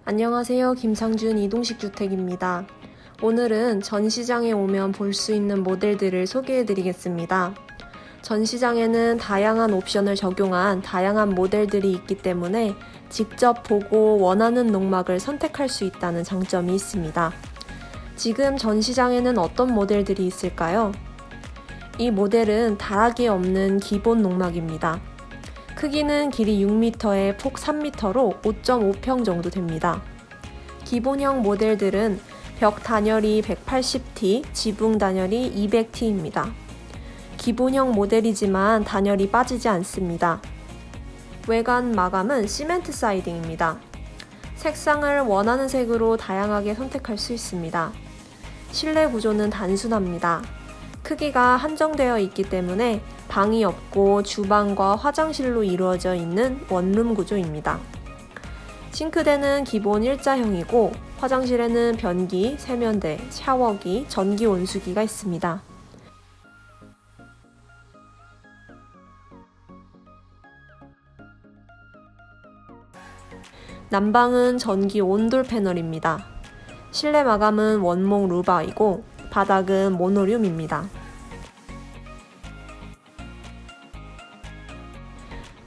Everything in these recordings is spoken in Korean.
안녕하세요. 김상준 이동식주택입니다. 오늘은 전시장에 오면 볼 수 있는 모델들을 소개해 드리겠습니다. 전시장에는 다양한 옵션을 적용한 다양한 모델들이 있기 때문에 직접 보고 원하는 농막을 선택할 수 있다는 장점이 있습니다. 지금 전시장에는 어떤 모델들이 있을까요? 이 모델은 다락이 없는 기본 농막입니다. 크기는 길이 6m에 폭 3m로 5.5평 정도 됩니다. 기본형 모델들은 벽 단열이 180T, 지붕 단열이 200T입니다. 기본형 모델이지만 단열이 빠지지 않습니다. 외관 마감은 시멘트 사이딩입니다. 색상을 원하는 색으로 다양하게 선택할 수 있습니다. 실내 구조는 단순합니다. 크기가 한정되어 있기 때문에 방이 없고 주방과 화장실로 이루어져 있는 원룸 구조입니다. 싱크대는 기본 일자형이고 화장실에는 변기, 세면대, 샤워기, 전기 온수기가 있습니다. 난방은 전기 온돌 패널입니다. 실내 마감은 원목 루바이고 바닥은 모노륨입니다.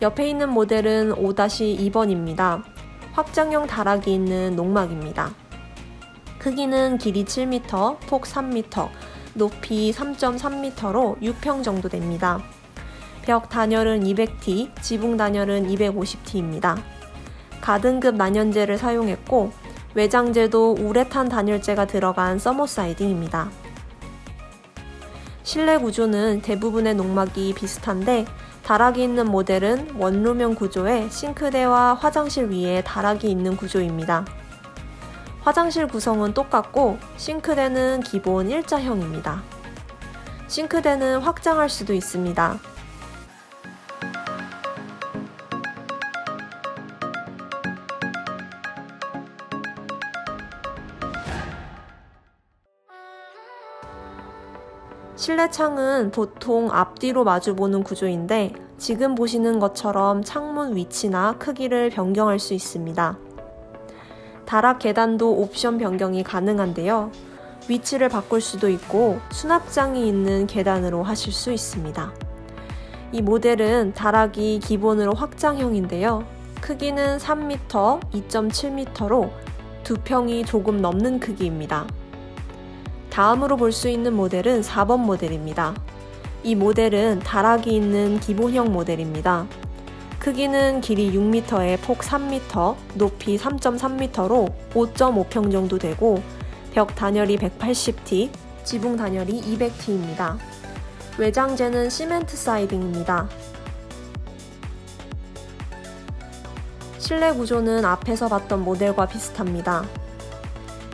옆에 있는 모델은 5-2번입니다. 확장형 다락이 있는 농막입니다. 크기는 길이 7m, 폭 3m, 높이 3.3m로 6평 정도 됩니다. 벽 단열은 200T, 지붕 단열은 250T입니다. 가등급 난연재를 사용했고 외장재도 우레탄 단열재가 들어간 서머사이딩입니다. 실내 구조는 대부분의 농막이 비슷한데 다락이 있는 모델은 원룸형 구조에 싱크대와 화장실 위에 다락이 있는 구조입니다. 화장실 구성은 똑같고 싱크대는 기본 일자형입니다. 싱크대는 확장할 수도 있습니다. 실내 창은 보통 앞뒤로 마주보는 구조인데 지금 보시는 것처럼 창문 위치나 크기를 변경할 수 있습니다. 다락 계단도 옵션 변경이 가능한데요. 위치를 바꿀 수도 있고 수납장이 있는 계단으로 하실 수 있습니다. 이 모델은 다락이 기본으로 확장형인데요. 크기는 3m, 2.7m로 2평이 조금 넘는 크기입니다. 다음으로 볼 수 있는 모델은 4번 모델입니다. 이 모델은 다락이 있는 기본형 모델입니다. 크기는 길이 6m에 폭 3m, 높이 3.3m로 5.5평 정도 되고 벽 단열이 180T, 지붕 단열이 200T입니다. 외장재는 시멘트 사이딩입니다. 실내 구조는 앞에서 봤던 모델과 비슷합니다.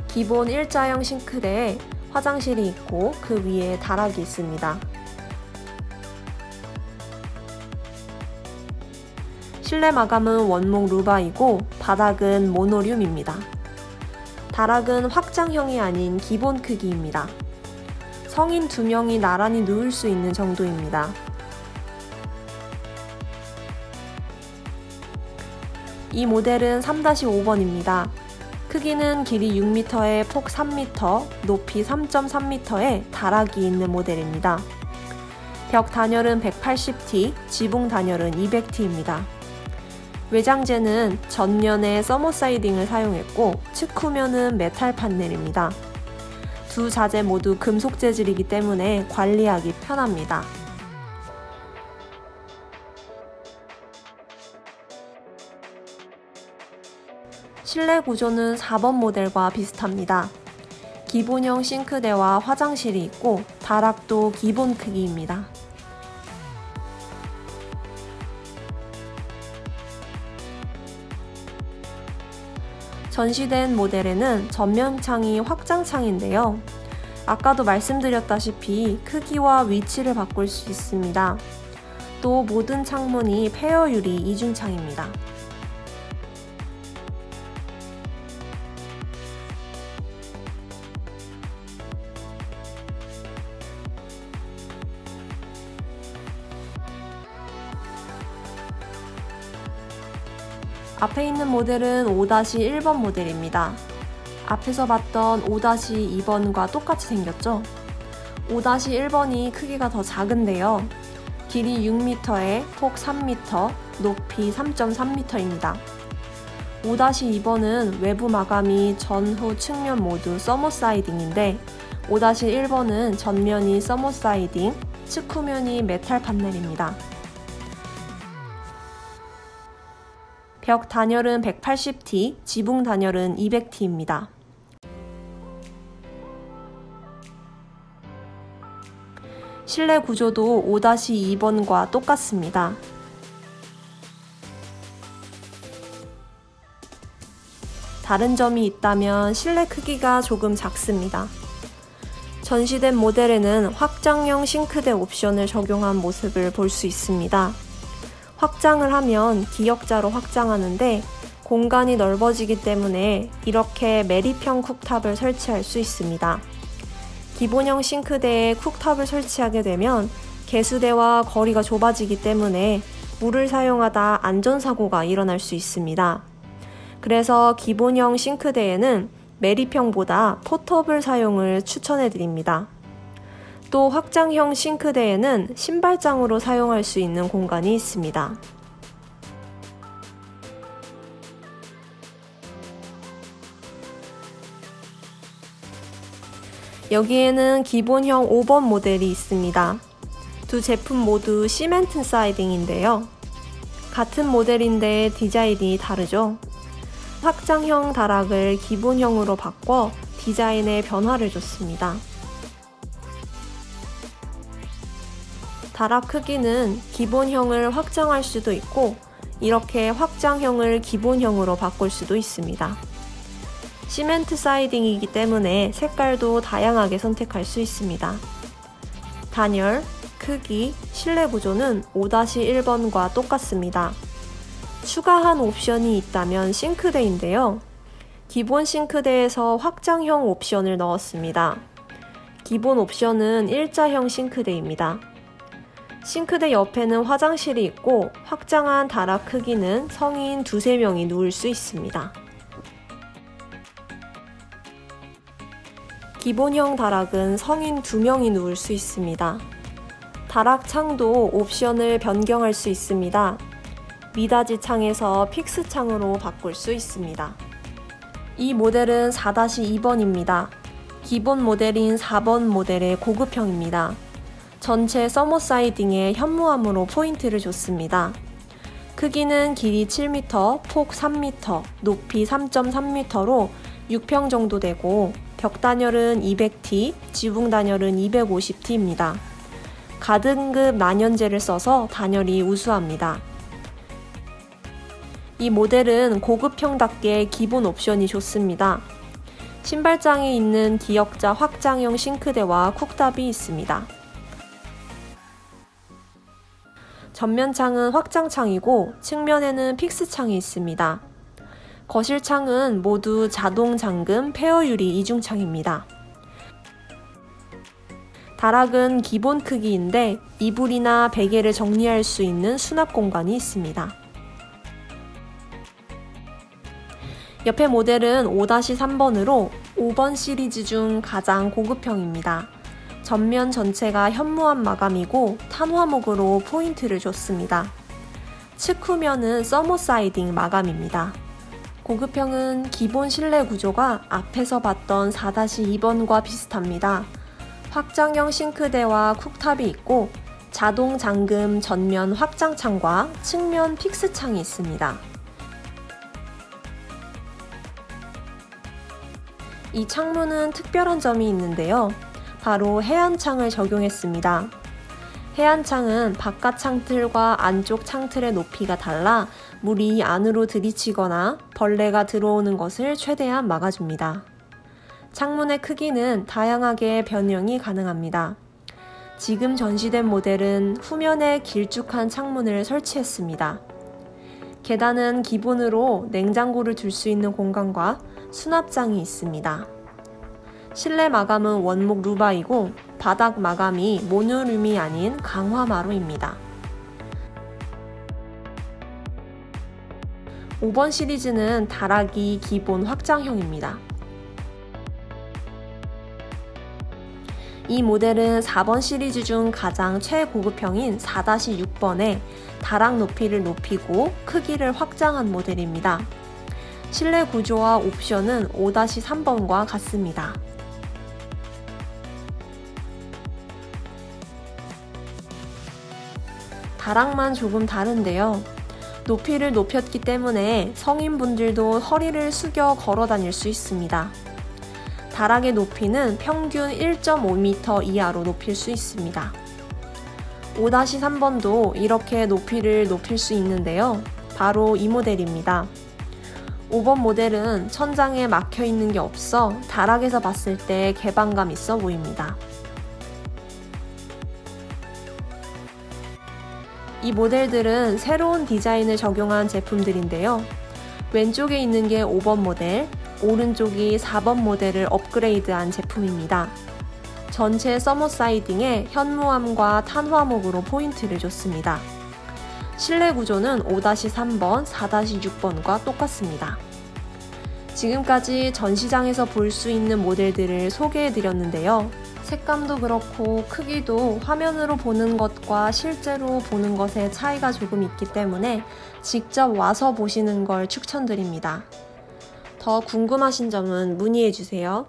기본 일자형 싱크대에 화장실이 있고 그 위에 다락이 있습니다. 실내 마감은 원목 루바이고 바닥은 모노륨입니다. 다락은 확장형이 아닌 기본 크기입니다. 성인 2명이 나란히 누울 수 있는 정도입니다. 이 모델은 3-5번입니다. 크기는 길이 6m에 폭 3m, 높이 3.3m에 다락이 있는 모델입니다. 벽 단열은 180T, 지붕 단열은 200T입니다. 외장재는 전면에 서머사이딩을 사용했고 측후면은 메탈 판넬입니다. 두 자재 모두 금속 재질이기 때문에 관리하기 편합니다. 실내 구조는 4번 모델과 비슷합니다. 기본형 싱크대와 화장실이 있고 다락도 기본 크기입니다. 전시된 모델에는 전면창이 확장창인데요. 아까도 말씀드렸다시피 크기와 위치를 바꿀 수 있습니다. 또 모든 창문이 페어 유리 이중창입니다. 앞에 있는 모델은 5-1번 모델입니다. 앞에서 봤던 5-2번과 똑같이 생겼죠? 5-1번이 크기가 더 작은데요. 길이 6m에 폭 3m, 높이 3.3m입니다. 5-2번은 외부 마감이 전후 측면 모두 서머 사이딩인데 5-1번은 전면이 서머 사이딩, 측후면이 메탈 판넬입니다. 벽 단열은 180T, 지붕 단열은 200T입니다. 실내 구조도 5-2번과 똑같습니다. 다른 점이 있다면 실내 크기가 조금 작습니다. 전시된 모델에는 확장형 싱크대 옵션을 적용한 모습을 볼 수 있습니다. 확장을 하면 기역자로 확장하는데 공간이 넓어지기 때문에 이렇게 매립형 쿡탑을 설치할 수 있습니다. 기본형 싱크대에 쿡탑을 설치하게 되면 개수대와 거리가 좁아지기 때문에 물을 사용하다 안전사고가 일어날 수 있습니다. 그래서 기본형 싱크대에는 매립형보다 포톱을 사용을 추천해드립니다. 또 확장형 싱크대에는 신발장으로 사용할 수 있는 공간이 있습니다. 여기에는 기본형 5번 모델이 있습니다. 두 제품 모두 시멘트 사이딩인데요. 같은 모델인데 디자인이 다르죠? 확장형 다락을 기본형으로 바꿔 디자인에 변화를 줬습니다. 다락 크기는 기본형을 확장할 수도 있고 이렇게 확장형을 기본형으로 바꿀 수도 있습니다. 시멘트 사이딩이기 때문에 색깔도 다양하게 선택할 수 있습니다. 단열, 크기, 실내 구조는 5-1번과 똑같습니다. 추가한 옵션이 있다면 싱크대인데요. 기본 싱크대에서 확장형 옵션을 넣었습니다. 기본 옵션은 일자형 싱크대입니다. 싱크대 옆에는 화장실이 있고 확장한 다락 크기는 성인 2-3명이 누울 수 있습니다. 기본형 다락은 성인 2명이 누울 수 있습니다. 다락 창도 옵션을 변경할 수 있습니다. 미닫이 창에서 픽스 창으로 바꿀 수 있습니다. 이 모델은 4-2번입니다. 기본 모델인 4번 모델의 고급형입니다. 전체 서머 사이딩에 현무암으로 포인트를 줬습니다. 크기는 길이 7m, 폭 3m, 높이 3.3m로 6평 정도 되고 벽 단열은 200T, 지붕 단열은 250T입니다. 가등급 난연재를 써서 단열이 우수합니다. 이 모델은 고급형답게 기본 옵션이 좋습니다. 신발장에 있는 기역자 확장형 싱크대와 쿡탑이 있습니다. 전면창은 확장창이고 측면에는 픽스창이 있습니다. 거실창은 모두 자동 잠금 페어 유리 이중창입니다. 다락은 기본 크기인데 이불이나 베개를 정리할 수 있는 수납 공간이 있습니다. 옆에 모델은 5-3번으로 5번 시리즈 중 가장 고급형입니다. 전면 전체가 현무암 마감이고 탄화목으로 포인트를 줬습니다. 측후면은 서머 사이딩 마감입니다. 고급형은 기본 실내 구조가 앞에서 봤던 4-2번과 비슷합니다. 확장형 싱크대와 쿡탑이 있고 자동 잠금 전면 확장창과 측면 픽스창이 있습니다. 이 창문은 특별한 점이 있는데요. 바로 해안창을 적용했습니다. 해안창은 바깥 창틀과 안쪽 창틀의 높이가 달라 물이 안으로 들이치거나 벌레가 들어오는 것을 최대한 막아줍니다. 창문의 크기는 다양하게 변형이 가능합니다. 지금 전시된 모델은 후면에 길쭉한 창문을 설치했습니다. 계단은 기본으로 냉장고를 둘 수 있는 공간과 수납장이 있습니다. 실내 마감은 원목 루바이고 바닥 마감이 모노룸이 아닌 강화 마루입니다. 5번 시리즈는 다락이 기본 확장형입니다. 이 모델은 4번 시리즈 중 가장 최고급형인 4-6번에 다락 높이를 높이고 크기를 확장한 모델입니다. 실내 구조와 옵션은 5-3번과 같습니다. 다락만 조금 다른데요. 높이를 높였기 때문에 성인분들도 허리를 숙여 걸어 다닐 수 있습니다. 다락의 높이는 평균 1.5m 이하로 높일 수 있습니다. 5-3번도 이렇게 높이를 높일 수 있는데요. 바로 이 모델입니다. 5번 모델은 천장에 막혀 있는 게 없어 다락에서 봤을 때 개방감 있어 보입니다. 이 모델들은 새로운 디자인을 적용한 제품들인데요. 왼쪽에 있는 게 5번 모델, 오른쪽이 4번 모델을 업그레이드한 제품입니다. 전체 서머 사이딩에 현무암과 탄화목으로 포인트를 줬습니다. 실내 구조는 5-3번, 4-6번과 똑같습니다. 지금까지 전시장에서 볼 수 있는 모델들을 소개해드렸는데요. 색감도 그렇고 크기도 화면으로 보는 것과 실제로 보는 것의 차이가 조금 있기 때문에 직접 와서 보시는 걸 추천드립니다. 더 궁금하신 점은 문의해주세요.